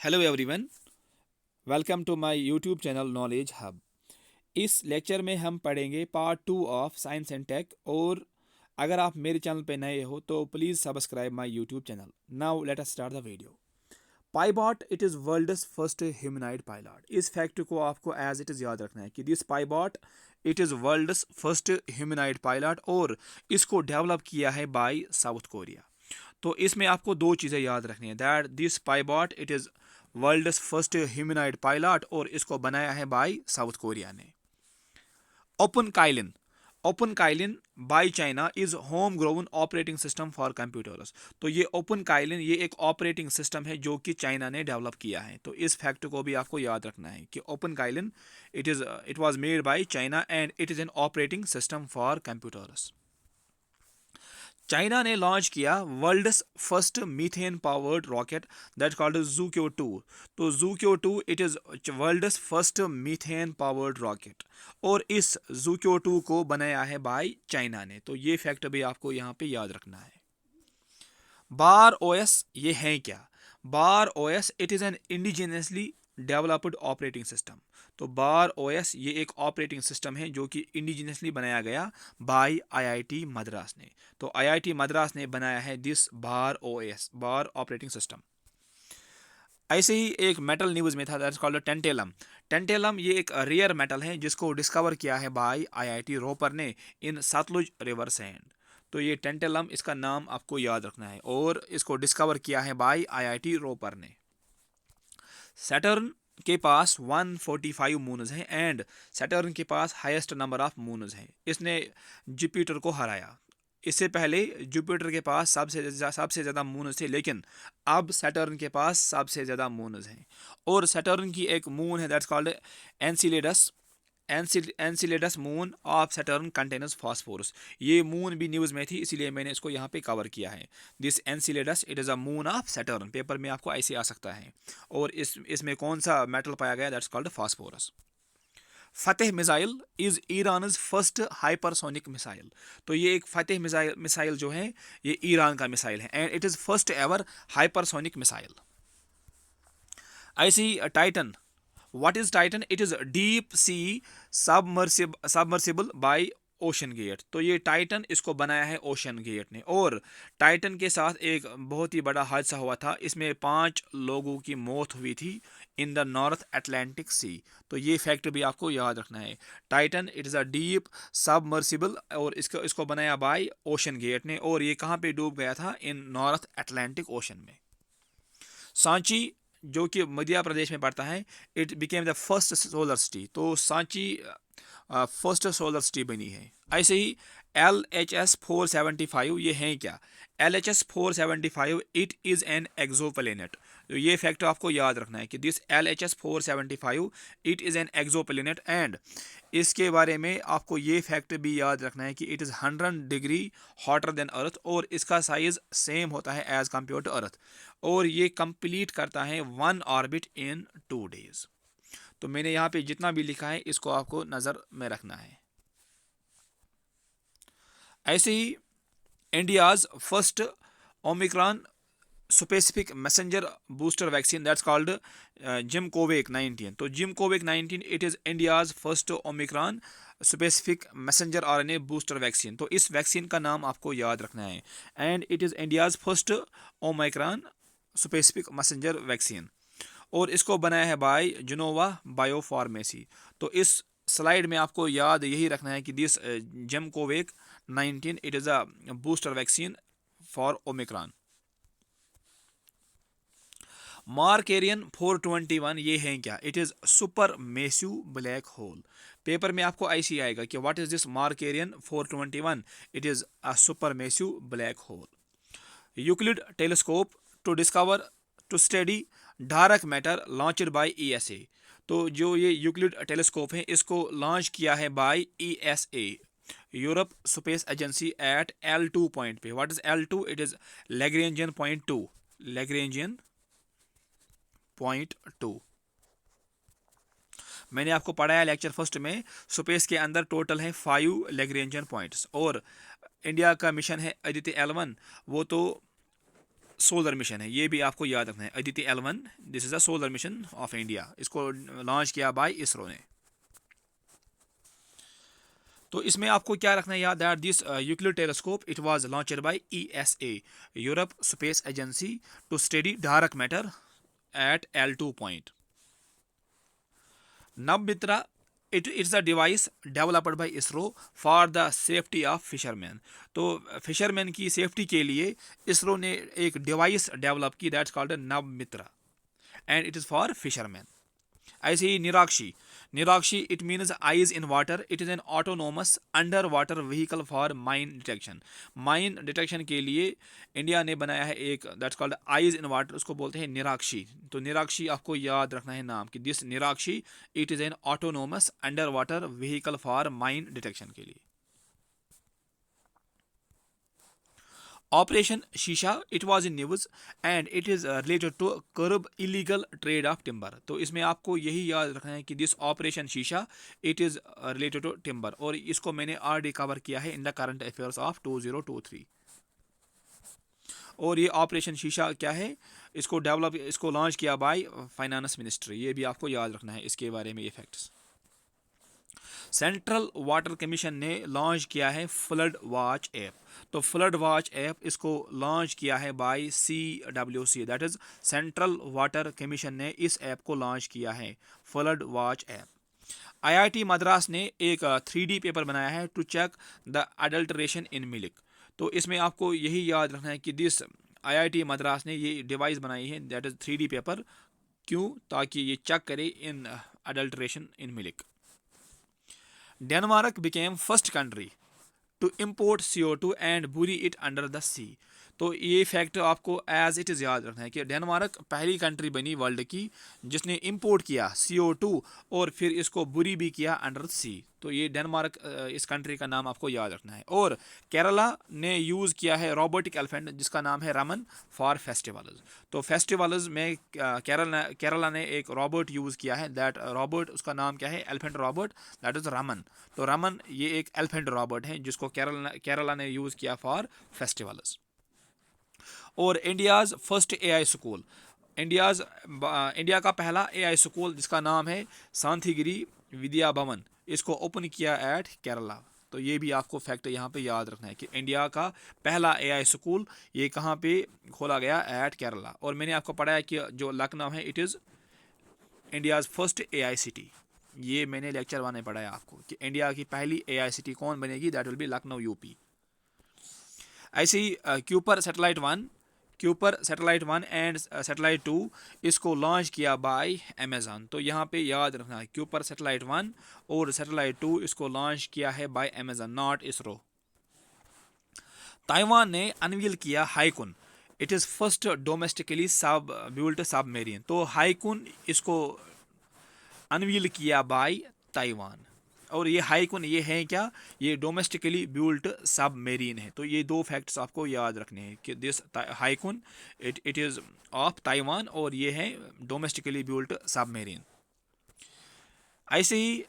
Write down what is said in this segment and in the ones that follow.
Hello everyone, welcome to my YouTube channel Knowledge Hub. इस lecture में हम पढ़ेंगे part 2 of science and tech. और अगर आप मेरे चैनल पे नए हो तो please subscribe my YouTube channel. Now let us start the video. Pibot it is world's first humanoid pilot. इस फैक्ट को आपको एज इट इज़ याद रखना है कि this Pibot it is world's first humanoid pilot और इसको डेवलप किया है बाय साउथ कोरिया। तो इसमें आपको दो चीज़ें याद रखनी है that this Pibot it is world's first humanoid pilot और इसको बनाया है बाय साउथ कोरिया ने। Open Kylin Open Kylin by China is home grown operating system for computers. तो ये ओपन काइलिन ये एक ऑपरेटिंग सिस्टम है जो कि चाइना ने डेवलप किया है। तो इस फैक्ट को भी आपको याद रखना है कि Open Kylin it was made by China and it is an operating system for computers. China ने लॉन्च किया world's first methane powered rocket that called Zhuque 2। तो Zhuque 2 it is world's first methane powered rocket और इस जूक्यो 2 को बनाया है by China ने। तो ये फैक्ट भी आपको यहाँ पे याद रखना है। बार ओएस ये है क्या? Bhar OS it is an indigenously developed operating system. तो बार ओएस ये एक ऑपरेटिंग सिस्टम है जो कि इंडिजिनियसली बनाया गया बाय आईआईटी मद्रास ने। तो आईआईटी मद्रास ने बनाया है this bar OS, bar operating system. ऐसे ही एक मेटल न्यूज़ में था दैट्स कॉल्ड टेंटेलम। टेंटेलम ये एक रेयर मेटल है जिसको डिस्कवर किया है बाय आईआईटी रोपर ने इन सतलुज रिवर सैंड। तो ये टेंटेलम इसका नाम आपको याद रखना है और इसको डिस्कवर किया है बाय आईआईटी रोपर ने। सैटर्न के पास 145 मून्स हैं एंड सैटर्न के पास हाईएस्ट नंबर ऑफ मून्स हैं। इसने जुपिटर को हराया। इससे पहले जुपिटर के पास सबसे ज़्यादा मून्स थे लेकिन अब सैटर्न के पास सबसे ज़्यादा मून्स हैं। और सैटर्न की एक मून है that's called Enceladus. Enceladus moon of Saturn containers phosphorus. ये मून भी न्यूज़ में थी इसीलिए मैंने इसको यहाँ पे कवर किया है। This Enceladus it is a moon of Saturn. Paper में आपको ऐसे आ सकता है। और इसमें कौन सा मेटल पाया गया that's called phosphorus. Fateh missile is Iran first hypersonic missile. तो ये एक फतेह मिसाइल जो है ये ईरान का मिसाइल है and it is first ever hypersonic missile. ऐसे ही Titan. What is Titan? It is deep sea submersible by OceanGate. तो ये टाइटन इसको बनाया है ओशन गेट ने। और टाइटन के साथ एक बहुत ही बड़ा हादसा हुआ था। इसमें 5 लोगों की मौत हुई थी इन द नॉर्थ अटलांटिक सी। तो ये फैक्ट भी आपको याद रखना है। Titan it is a deep submersible और इसको बनाया बाय ओशन गेट ने। और ये कहाँ पे डूब गया था? इन नॉर्थ अटलांटिक ओशन में। सांची जो कि मध्य प्रदेश में पड़ता है it became the first solar city. तो सांची फर्स्ट सोलर सिटी बनी है। ऐसे ही LHS-475 ये हैं क्या? LHS-475 it is N exoplanet. तो ये फैक्ट आपको याद रखना है कि this LHS-475 it is N exoplanet and इसके बारे में आपको ये फैक्ट भी याद रखना है कि it is 100 degree hotter than earth और इसका साइज़ सेम होता है एज कम्पेयर टू अर्थ। और ये कंप्लीट करता है 1 ऑर्बिट इन 2 डेज। तो मैंने यहाँ पे जितना भी लिखा है इसको आपको नज़र में रखना है। ऐसे ही India's first Omicron specific messenger booster vaccine that's called Gemcovac 19। तो Gemcovac 19 it is India's first Omicron specific messenger RNA booster vaccine. तो इस वैक्सीन का नाम आपको याद रखना है and it is India's first Omicron specific messenger vaccine. और इसको बनाया है बाय जिनोवा बायोफार्मेसी। तो इस स्लाइड में आपको याद यही रखना है कि this Gemcovac 19 it is a booster vaccine for omicron. Markarian 421 ये है क्या? It is super massive black hole. Paper में आपको ऐसे आएगा कि what is this Markarian 421? It is a super massive black hole. Euclid telescope to discover to study dark matter launched by ESA। तो जो ये यूक्लिड टेलीस्कोप है इसको लॉन्च किया है by ESA Europe space agency at L2 point पे। What is L2? It is Lagrangian point 2। Lagrangian point 2 मैंने आपको पढ़ाया लेक्चर फर्स्ट में। स्पेस के अंदर टोटल है 5 लैग्रेंजियन पॉइंट्स और इंडिया का मिशन है अदिति L1 वो तो सोलर मिशन है, ये भी आपको याद रखना है। Aditya L1, this is a solar mission of India, इसको लॉन्च किया बाय इसरो ने। तो इसमें आपको क्या रखना है याद, that this Euclid telescope it was launched by ESA, Europe space agency, to study dark matter at L2 point. Navmitra, it's a device developed by ISRO for the safety of fishermen. तो fisherman की safety के लिए इसरो ने एक device develop की, that's called Navmitra, and it is for fisherman. ऐसे ही Neerakshi, Neerakshi it means eyes in water, it is an autonomous under water vehicle for mine detection. Mine detection के लिए इंडिया ने बनाया है एक, that's called eyes in water, उसको बोलते हैं निराक्षी। तो निराक्षी आपको याद रखना है नाम कि this Neerakshi it is an autonomous under water vehicle for mine detection के लिए। Operation Sheesha, it was in news and it is related to curb illegal trade of timber. तो इसमें आपको यही याद रखना है कि this operation Sheesha it is related to timber, और इसको मैंने ऑलरेडी कवर किया है in the current affairs of 2023। और ये ऑपरेशन शीशा क्या है, इसको लॉन्च किया बाय फाइनेंस मिनिस्ट्री, ये भी आपको याद रखना है इसके बारे में, ये फैक्ट्स। सेंट्रल वाटर कमीशन ने लॉन्च किया है फ्लड वॉच ऐप। तो फ्लड वॉच ऐप इसको लॉन्च किया है by CWC, that is central water commission ने इस ऐप को लॉन्च किया है, flood watch app. IIT Madras ने एक 3D पेपर बनाया है to check the adulteration in milk. तो इसमें आपको यही याद रखना है कि दिस IIT मद्रास ने ये डिवाइस बनाई है, दैट इज 3D पेपर, क्यों, ताकि ये चेक करे in adulteration in milk. Denmark became first country to import CO2 and bury it under the sea. तो ये फैक्ट आपको एज इट इज़ याद रखना है कि डेनमार्क पहली कंट्री बनी वर्ल्ड की जिसने इंपोर्ट किया CO2 और फिर इसको बुरी भी किया अंडर सी। तो ये डेनमार्क, इस कंट्री का नाम आपको याद रखना है। और केरला ने यूज़ किया है रोबोटिक एलिफेंट जिसका नाम है रमन फॉर फेस्टिवल्स। तो फेस्टिवल्स में केरला ने एक रोबोट यूज़ किया है, दैट रोबोट उसका नाम क्या है, elephant robot, that is Raman. तो रमन ये एक एलिफेंट रोबोट है जिसको केरला ने यूज़ किया फॉर फेस्टिवल्स। और India's first AI school, India का पहला AI स्कूल जिसका नाम है शांतिगिरी विद्या भवन, इसको ओपन किया एट केरला। तो ये भी आपको फैक्ट यहाँ पे याद रखना है कि इंडिया का पहला AI स्कूल ये कहाँ पे खोला गया, एट केरला। और मैंने आपको पढ़ाया कि जो लखनऊ है it is India's first AI city, ये मैंने लेक्चर 1 में पढ़ाया आपको कि इंडिया की पहली AI सिटी कौन बनेगी, that will be Lucknow UP। ऐसे ही क्यूपर सैटेलाइट 1 एंड सैटेलाइट 2 इसको लॉन्च किया बाय अमेज़न। तो यहाँ पे याद रखना है क्यूपर सैटेलाइट 1 और सैटेलाइट 2 इसको लॉन्च किया है by Amazon, not ISRO. Taiwan ने अनवील किया Hai Kun, it is first domestically sub built submarine. तो हाईकुन इसको अनवील किया बाय ताइवान। और ये हाईकुन ये है क्या, ये डोमेस्टिकली बिल्ट सबमेरीन है। तो ये दो फैक्ट्स आपको याद रखने हैं कि this Hai Kun it is of Taiwan और ये है डोमेस्टिकली बिल्ट सबमेरीन। ऐसे ही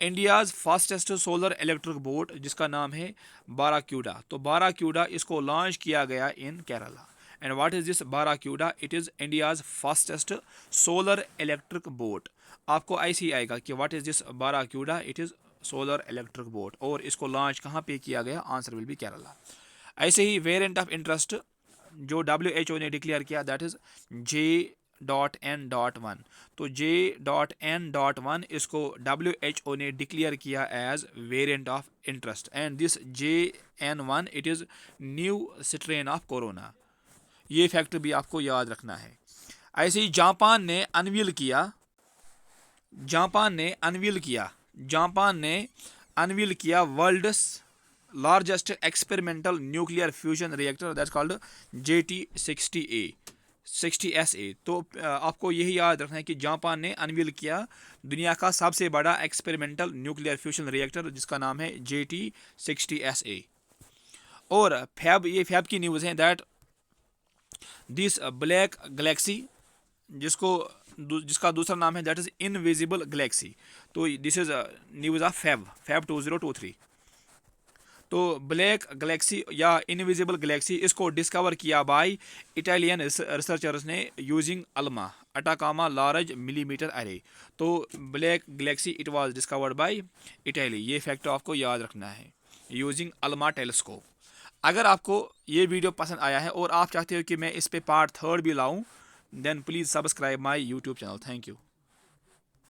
India's fastest solar electric boat जिसका नाम है बाराक्यूडा। तो बाराक्यूडा इसको लॉन्च किया गया in Kerala. And what is this Barracuda, it is India's fastest solar electric boat. आपको ऐसे ही आएगा कि what is this Barracuda, it is solar electric boat, और इसको लॉन्च कहाँ पे किया गया, आंसर विल बी केरला। ऐसे ही वेरिएंट ऑफ इंटरेस्ट जो WHO ने डिक्लेयर किया, दैट इज़ J.N.1। तो J.N.1 इसको WHO ने डिक्लेयर किया as variant of interest, and this JN1 it is new strain of corona. ये फैक्ट भी आपको याद रखना है। ऐसे ही जापान ने अनवील किया world's largest experimental nuclear fusion reactor, that's called JT60SA। तो आपको यही याद रखना है कि जापान ने अनवील किया दुनिया का सबसे बड़ा एक्सपेरिमेंटल न्यूक्लियर फ्यूजन रिएक्टर जिसका नाम है JT60SA। और फैब की न्यूज़ है दैट दिस ब्लैक गैलेक्सी जिसका दूसरा नाम है दैट इज़ इनविजिबल गैलेक्सी। तो this is news of Feb 2023। तो ब्लैक गैलेक्सी या इनविजिबल गैलेक्सी इसको डिस्कवर किया बाय इटालियन रिसर्चर्स ने using Alma Atacama large millimetre अरे। तो black Galaxy it was discovered by Italy, ये फैक्ट आपको याद रखना है, यूजिंग अल्मा टेलीस्कोप। अगर आपको ये वीडियो पसंद आया है और आप चाहते हो कि मैं इस पे पार्ट 3 भी लाऊं, then please subscribe my YouTube channel. Thank you.